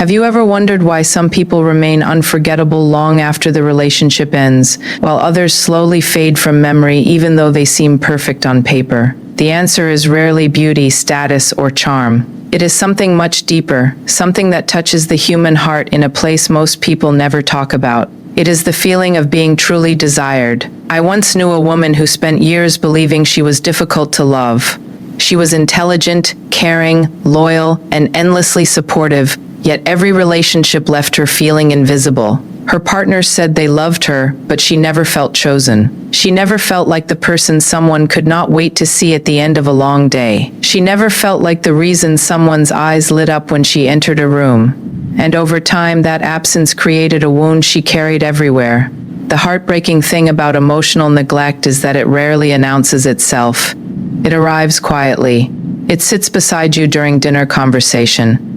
Have you ever wondered why some people remain unforgettable long after the relationship ends, while others slowly fade from memory even though they seem perfect on paper? The answer is rarely beauty, status, or charm. It is something much deeper, something that touches the human heart in a place most people never talk about. It is the feeling of being truly desired. I once knew a woman who spent years believing she was difficult to love. She was intelligent, caring, loyal, and endlessly supportive, yet every relationship left her feeling invisible. Her partners said they loved her, but she never felt chosen. She never felt like the person someone could not wait to see at the end of a long day. She never felt like the reason someone's eyes lit up when she entered a room. And over time, that absence created a wound she carried everywhere. The heartbreaking thing about emotional neglect is that it rarely announces itself. It arrives quietly. It sits beside you during dinner conversation.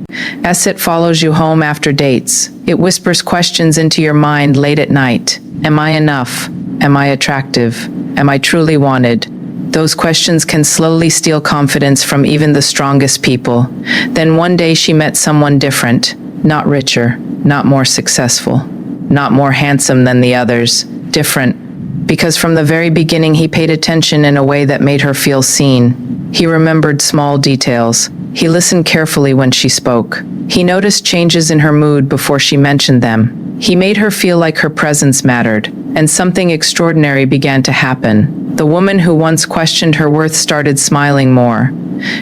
It follows you home after dates. It whispers questions into your mind late at night. Am I enough? Am I attractive? Am I truly wanted? Those questions can slowly steal confidence from even the strongest people. Then one day she met someone different, not richer, not more successful, not more handsome than the others, different. Because from the very beginning he paid attention in a way that made her feel seen. He remembered small details. He listened carefully when she spoke. He noticed changes in her mood before she mentioned them. He made her feel like her presence mattered, and something extraordinary began to happen. The woman who once questioned her worth started smiling more.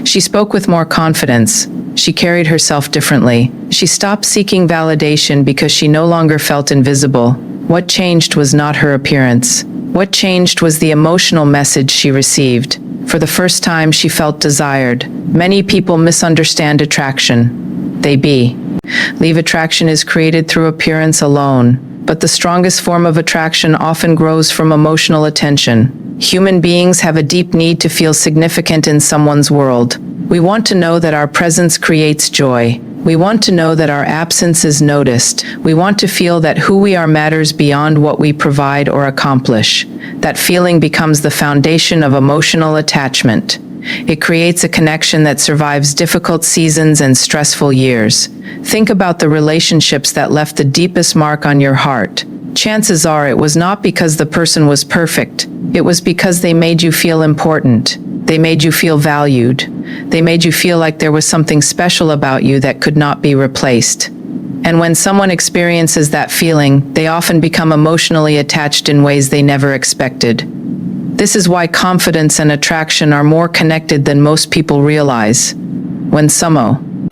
She spoke with more confidence. She carried herself differently. She stopped seeking validation because she no longer felt invisible. What changed was not her appearance. What changed was the emotional message she received. For the first time, she felt desired. Many people misunderstand attraction. They believe attraction is created through appearance alone, but the strongest form of attraction often grows from emotional attention. Human beings have a deep need to feel significant in someone's world. We want to know that our presence creates joy. We want to know that our absence is noticed. We want to feel that who we are matters beyond what we provide or accomplish. That feeling becomes the foundation of emotional attachment. It creates a connection that survives difficult seasons and stressful years. Think about the relationships that left the deepest mark on your heart. Chances are it was not because the person was perfect. It was because they made you feel important. They made you feel valued. They made you feel like there was something special about you that could not be replaced. And when someone experiences that feeling, they often become emotionally attached in ways they never expected. This is why confidence and attraction are more connected than most people realize. When someone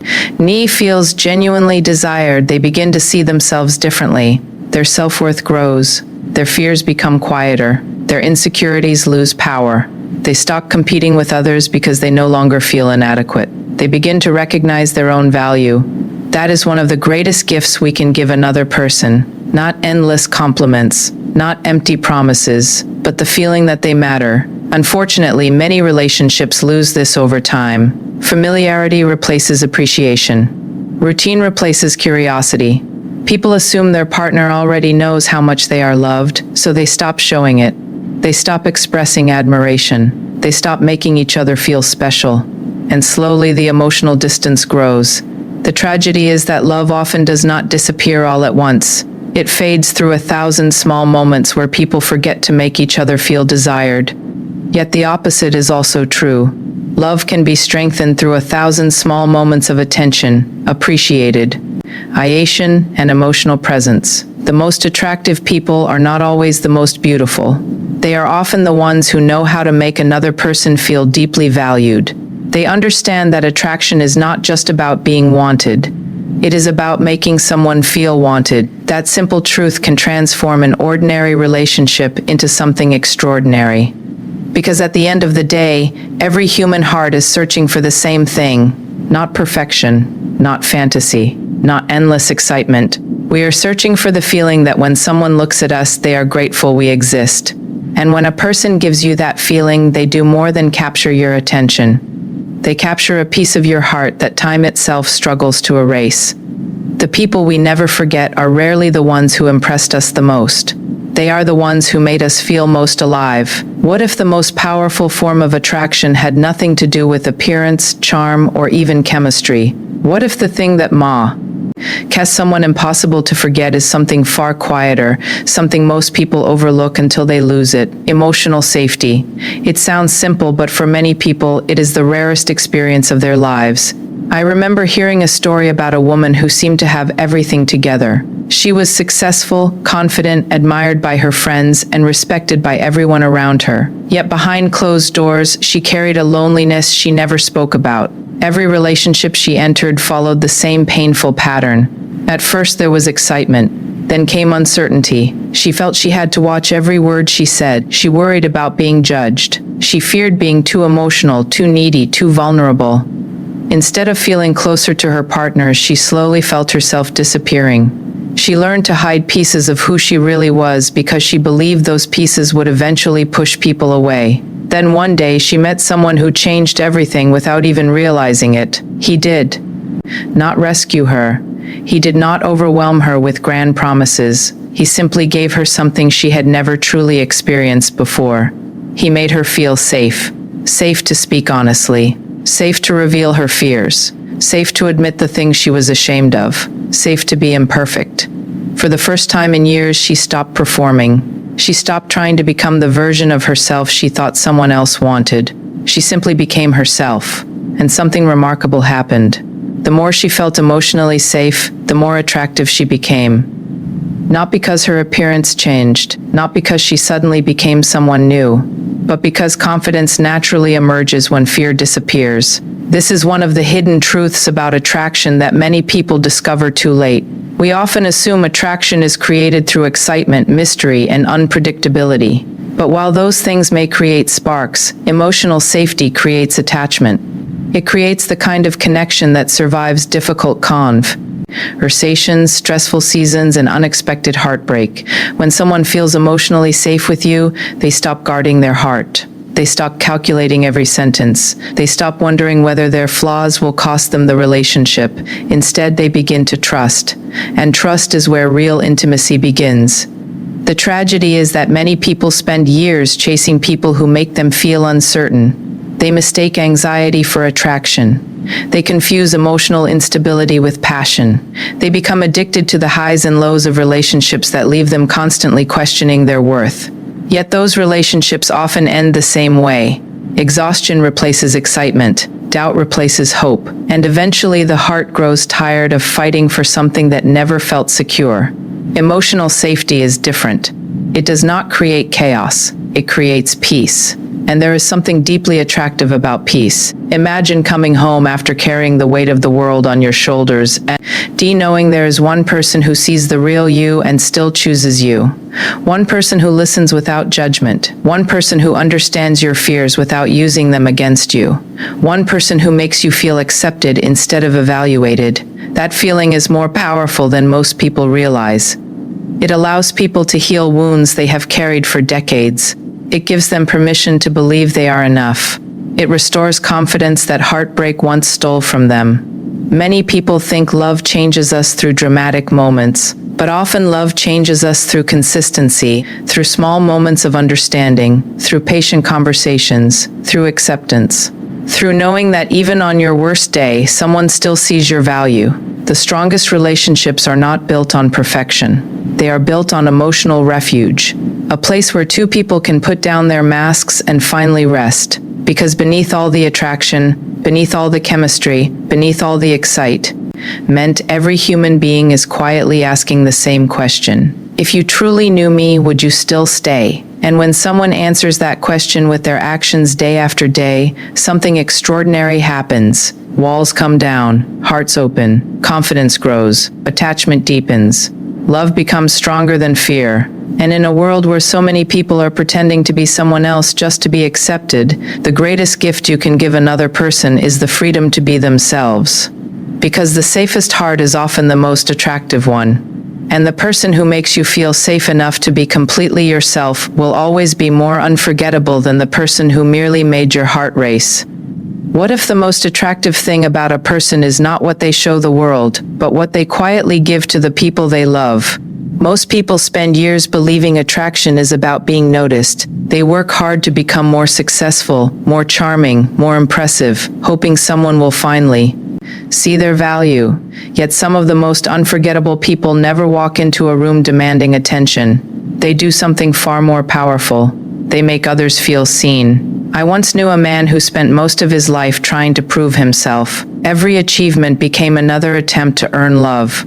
feels genuinely desired, they begin to see themselves differently. Their self-worth grows. Their fears become quieter. Their insecurities lose power. They stop competing with others because they no longer feel inadequate. They begin to recognize their own value. That is one of the greatest gifts we can give another person. Not endless compliments, not empty promises, but the feeling that they matter. Unfortunately, many relationships lose this over time. Familiarity replaces appreciation. Routine replaces curiosity. People assume their partner already knows how much they are loved, so they stop showing it. They stop expressing admiration. They stop making each other feel special. And slowly the emotional distance grows. The tragedy is that love often does not disappear all at once. It fades through 1,000 small moments where people forget to make each other feel desired. Yet the opposite is also true. Love can be strengthened through 1,000 small moments of attention, appreciated, ideation, and emotional presence. The most attractive people are not always the most beautiful. They are often the ones who know how to make another person feel deeply valued. They understand that attraction is not just about being wanted. It is about making someone feel wanted. That simple truth can transform an ordinary relationship into something extraordinary. Because at the end of the day, every human heart is searching for the same thing. Not perfection, not fantasy, not endless excitement. We are searching for the feeling that when someone looks at us, they are grateful we exist. And when a person gives you that feeling, they do more than capture your attention. They capture a piece of your heart that time itself struggles to erase. The people we never forget are rarely the ones who impressed us the most. They are the ones who made us feel most alive. What if the most powerful form of attraction had nothing to do with appearance, charm, or even chemistry? What if the thing that Someone impossible to forget is something far quieter, something most people overlook until they lose it. Emotional safety. It sounds simple, but for many people, it is the rarest experience of their lives. I remember hearing a story about a woman who seemed to have everything together. She was successful, confident, admired by her friends, and respected by everyone around her. Yet behind closed doors, she carried a loneliness she never spoke about. Every relationship she entered followed the same painful pattern. At first there was excitement, then came uncertainty. She felt she had to watch every word she said. She worried about being judged. She feared being too emotional, too needy, too vulnerable. Instead of feeling closer to her partners, she slowly felt herself disappearing. She learned to hide pieces of who she really was because she believed those pieces would eventually push people away. Then one day she met someone who changed everything without even realizing it. He did not rescue her. He did not overwhelm her with grand promises. He simply gave her something she had never truly experienced before. He made her feel safe. Safe to speak honestly. Safe to reveal her fears. Safe to admit the things she was ashamed of. Safe to be imperfect. For the first time in years, she stopped performing. She stopped trying to become the version of herself she thought someone else wanted. She simply became herself. And something remarkable happened. The more she felt emotionally safe, the more attractive she became. Not because her appearance changed, not because she suddenly became someone new, but because confidence naturally emerges when fear disappears. This is one of the hidden truths about attraction that many people discover too late. We often assume attraction is created through excitement, mystery, and unpredictability. But while those things may create sparks, emotional safety creates attachment. It creates the kind of connection that survives difficult conversations, stressful seasons, and unexpected heartbreak. When someone feels emotionally safe with you, they stop guarding their heart. They stop calculating every sentence. They stop wondering whether their flaws will cost them the relationship. Instead, they begin to trust. And trust is where real intimacy begins. The tragedy is that many people spend years chasing people who make them feel uncertain. They mistake anxiety for attraction. They confuse emotional instability with passion. They become addicted to the highs and lows of relationships that leave them constantly questioning their worth. Yet those relationships often end the same way. Exhaustion replaces excitement, doubt replaces hope, and eventually the heart grows tired of fighting for something that never felt secure. Emotional safety is different. It does not create chaos, it creates peace. And there is something deeply attractive about peace. Imagine coming home after carrying the weight of the world on your shoulders and knowing there is one person who sees the real you and still chooses you. One person who listens without judgment. One person who understands your fears without using them against you. One person who makes you feel accepted instead of evaluated. That feeling is more powerful than most people realize. It allows people to heal wounds they have carried for decades. It gives them permission to believe they are enough. It restores confidence that heartbreak once stole from them. Many people think love changes us through dramatic moments, but often love changes us through consistency, through small moments of understanding, through patient conversations, through acceptance, through knowing that even on your worst day, someone still sees your value. The strongest relationships are not built on perfection. They are built on emotional refuge, a place where two people can put down their masks and finally rest. Because beneath all the attraction, beneath all the chemistry, beneath all the excitement, every human being is quietly asking the same question. If you truly knew me, would you still stay? And when someone answers that question with their actions day after day, something extraordinary happens. Walls come down, hearts open, confidence grows, attachment deepens. Love becomes stronger than fear. And in a world where so many people are pretending to be someone else just to be accepted, the greatest gift you can give another person is the freedom to be themselves. Because the safest heart is often the most attractive one. And the person who makes you feel safe enough to be completely yourself will always be more unforgettable than the person who merely made your heart race. What if the most attractive thing about a person is not what they show the world, but what they quietly give to the people they love? Most people spend years believing attraction is about being noticed. They work hard to become more successful, more charming, more impressive, hoping someone will finally see their value. Yet some of the most unforgettable people never walk into a room demanding attention. They do something far more powerful. They make others feel seen. I once knew a man who spent most of his life trying to prove himself. Every achievement became another attempt to earn love.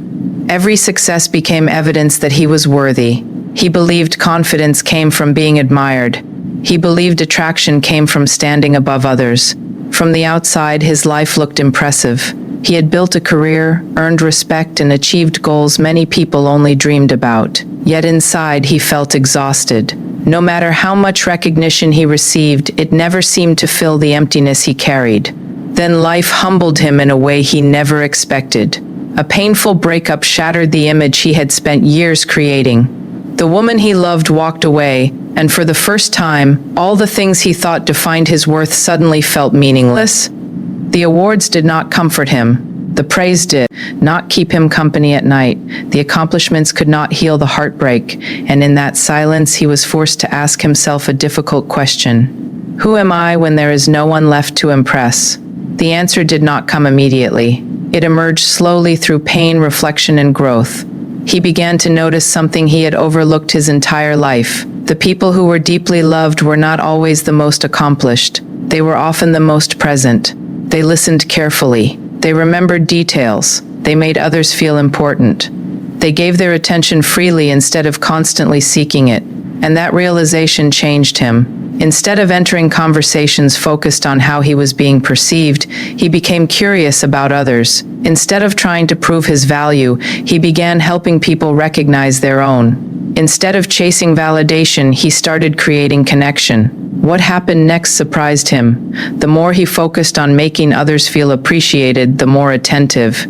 Every success became evidence that he was worthy. He believed confidence came from being admired. He believed attraction came from standing above others. From the outside, his life looked impressive. He had built a career, earned respect, and achieved goals many people only dreamed about. Yet inside, he felt exhausted. No matter how much recognition he received, it never seemed to fill the emptiness he carried. Then life humbled him in a way he never expected. A painful breakup shattered the image he had spent years creating. The woman he loved walked away, and for the first time, all the things he thought defined his worth suddenly felt meaningless. The awards did not comfort him. The praise did not keep him company at night. The accomplishments could not heal the heartbreak, and in that silence he was forced to ask himself a difficult question. Who am I when there is no one left to impress? The answer did not come immediately. It emerged slowly through pain, reflection, and growth. He began to notice something he had overlooked his entire life. The people who were deeply loved were not always the most accomplished. They were often the most present. They listened carefully. They remembered details. They made others feel important. They gave their attention freely instead of constantly seeking it. And that realization changed him. Instead of entering conversations focused on how he was being perceived, he became curious about others. Instead of trying to prove his value, he began helping people recognize their own. Instead of chasing validation, he started creating connection. What happened next surprised him. The more he focused on making others feel appreciated, the more attentive,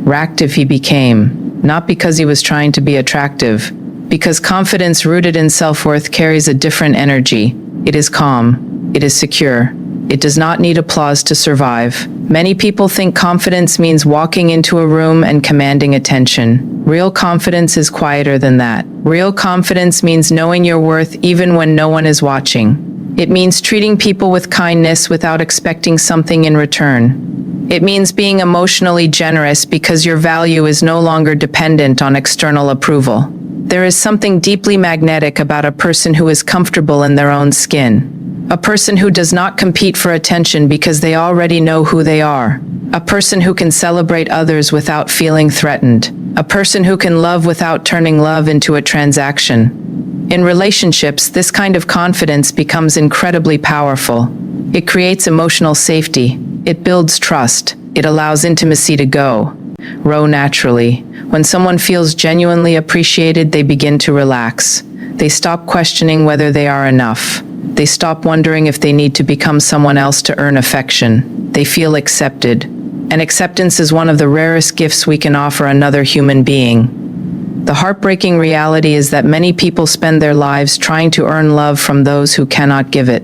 reactive he became. Not because he was trying to be attractive, because confidence rooted in self-worth carries a different energy. It is calm. It is secure. It does not need applause to survive. Many people think confidence means walking into a room and commanding attention. Real confidence is quieter than that. Real confidence means knowing your worth even when no one is watching. It means treating people with kindness without expecting something in return. It means being emotionally generous because your value is no longer dependent on external approval. There is something deeply magnetic about a person who is comfortable in their own skin. A person who does not compete for attention because they already know who they are. A person who can celebrate others without feeling threatened. A person who can love without turning love into a transaction. In relationships, this kind of confidence becomes incredibly powerful. It creates emotional safety. It builds trust. It allows intimacy to grow naturally. When someone feels genuinely appreciated, they begin to relax. They stop questioning whether they are enough. They stop wondering if they need to become someone else to earn affection. They feel accepted. And acceptance is one of the rarest gifts we can offer another human being. The heartbreaking reality is that many people spend their lives trying to earn love from those who cannot give it.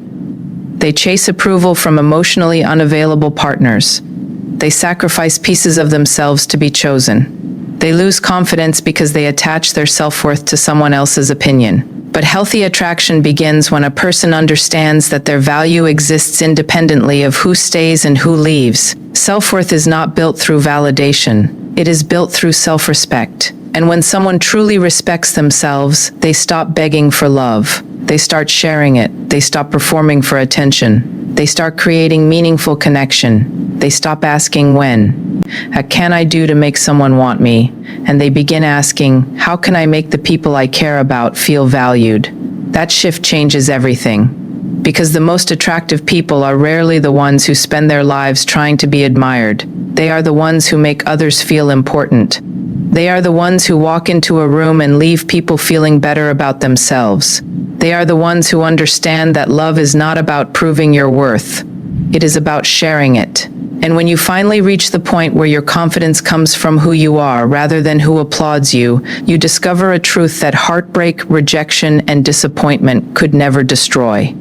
They chase approval from emotionally unavailable partners. They sacrifice pieces of themselves to be chosen. They lose confidence because they attach their self-worth to someone else's opinion. But healthy attraction begins when a person understands that their value exists independently of who stays and who leaves. Self-worth is not built through validation. It is built through self-respect. And when someone truly respects themselves, they stop begging for love. They start sharing it. They stop performing for attention. They start creating meaningful connection. They stop asking when. What can I do to make someone want me? And they begin asking, how can I make the people I care about feel valued? That shift changes everything. Because the most attractive people are rarely the ones who spend their lives trying to be admired. They are the ones who make others feel important. They are the ones who walk into a room and leave people feeling better about themselves. They are the ones who understand that love is not about proving your worth. It is about sharing it. And when you finally reach the point where your confidence comes from who you are rather than who applauds you, you discover a truth that heartbreak, rejection, and disappointment could never destroy.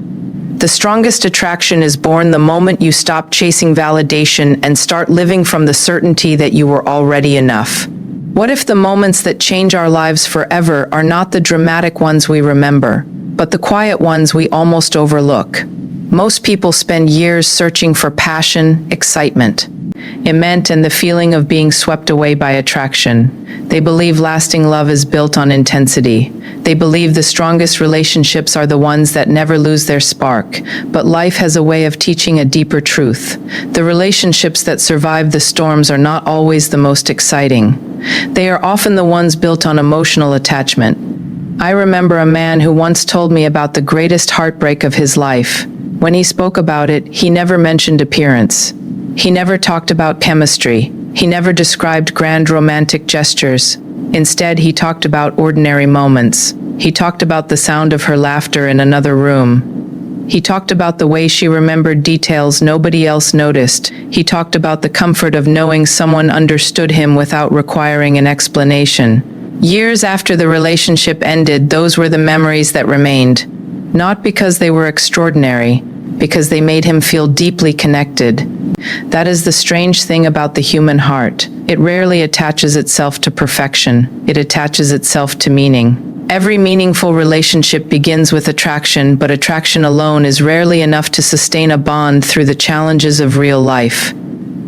The strongest attraction is born the moment you stop chasing validation and start living from the certainty that you were already enough. What if the moments that change our lives forever are not the dramatic ones we remember, but the quiet ones we almost overlook? Most people spend years searching for passion, excitement, and the feeling of being swept away by attraction. They believe lasting love is built on intensity. They believe the strongest relationships are the ones that never lose their spark. But life has a way of teaching a deeper truth. The relationships that survive the storms are not always the most exciting. They are often the ones built on emotional attachment. I remember a man who once told me about the greatest heartbreak of his life. When he spoke about it, he never mentioned appearance. He never talked about chemistry. He never described grand romantic gestures. Instead, he talked about ordinary moments. He talked about the sound of her laughter in another room. He talked about the way she remembered details nobody else noticed. He talked about the comfort of knowing someone understood him without requiring an explanation. Years after the relationship ended, those were the memories that remained. Not because they were extraordinary, because they made him feel deeply connected. That is the strange thing about the human heart. It rarely attaches itself to perfection. It attaches itself to meaning. Every meaningful relationship begins with attraction, but attraction alone is rarely enough to sustain a bond through the challenges of real life.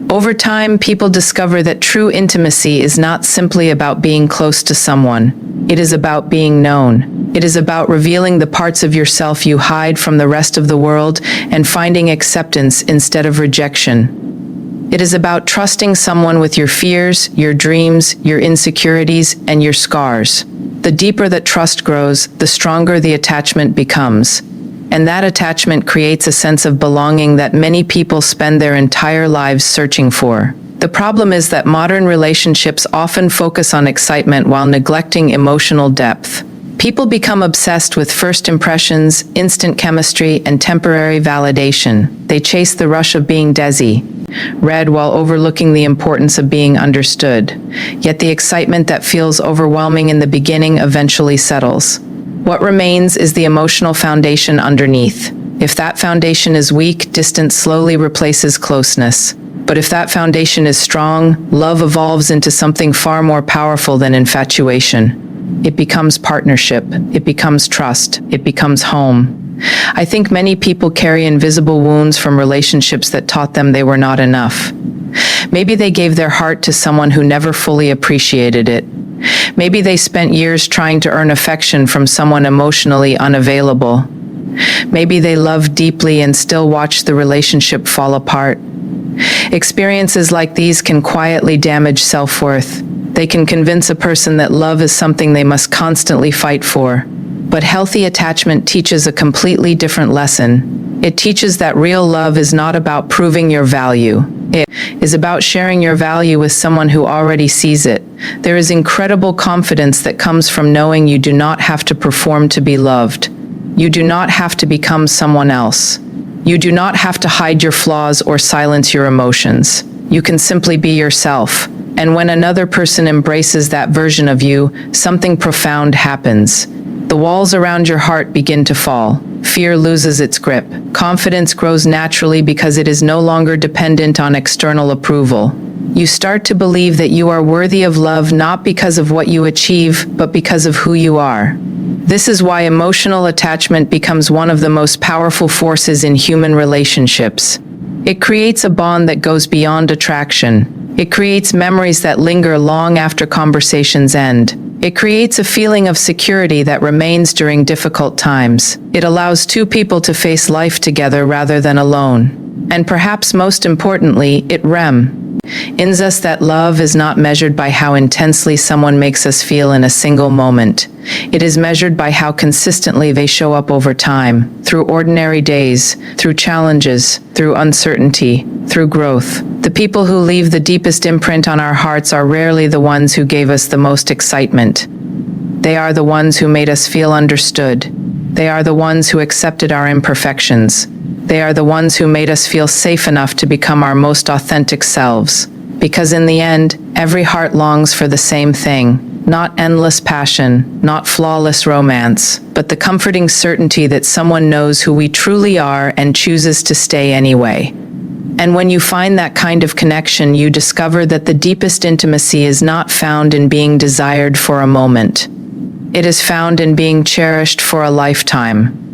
Over time, people discover that true intimacy is not simply about being close to someone. It is about being known. It is about revealing the parts of yourself you hide from the rest of the world and finding acceptance instead of rejection. It is about trusting someone with your fears, your dreams, your insecurities, and your scars. The deeper that trust grows, the stronger the attachment becomes. And that attachment creates a sense of belonging that many people spend their entire lives searching for. The problem is that modern relationships often focus on excitement while neglecting emotional depth. People become obsessed with first impressions, instant chemistry, and temporary validation. They chase the rush of being read while overlooking the importance of being understood. Yet the excitement that feels overwhelming in the beginning eventually settles. What remains is the emotional foundation underneath. If that foundation is weak, distance slowly replaces closeness. But if that foundation is strong, love evolves into something far more powerful than infatuation. It becomes partnership. It becomes trust. It becomes home. I think many people carry invisible wounds from relationships that taught them they were not enough. Maybe they gave their heart to someone who never fully appreciated it. Maybe they spent years trying to earn affection from someone emotionally unavailable. Maybe they loved deeply and still watched the relationship fall apart. Experiences like these can quietly damage self-worth. They can convince a person that love is something they must constantly fight for. But healthy attachment teaches a completely different lesson. It teaches that real love is not about proving your value. It is about sharing your value with someone who already sees it. There is incredible confidence that comes from knowing you do not have to perform to be loved. You do not have to become someone else. You do not have to hide your flaws or silence your emotions. You can simply be yourself. And when another person embraces that version of you, something profound happens. The walls around your heart begin to fall. Fear loses its grip. Confidence grows naturally because it is no longer dependent on external approval. You start to believe that you are worthy of love not because of what you achieve, but because of who you are. This is why emotional attachment becomes one of the most powerful forces in human relationships. It creates a bond that goes beyond attraction. It creates memories that linger long after conversations end. It creates a feeling of security that remains during difficult times. It allows two people to face life together rather than alone. And perhaps most importantly, it reminds us that love is not measured by how intensely someone makes us feel in a single moment. It is measured by how consistently they show up over time, through ordinary days, through challenges, through uncertainty, through growth. The people who leave the deepest imprint on our hearts are rarely the ones who gave us the most excitement. They are the ones who made us feel understood. They are the ones who accepted our imperfections. They are the ones who made us feel safe enough to become our most authentic selves. Because in the end, every heart longs for the same thing. Not endless passion, not flawless romance, but the comforting certainty that someone knows who we truly are and chooses to stay anyway. And when you find that kind of connection, you discover that the deepest intimacy is not found in being desired for a moment. It is found in being cherished for a lifetime.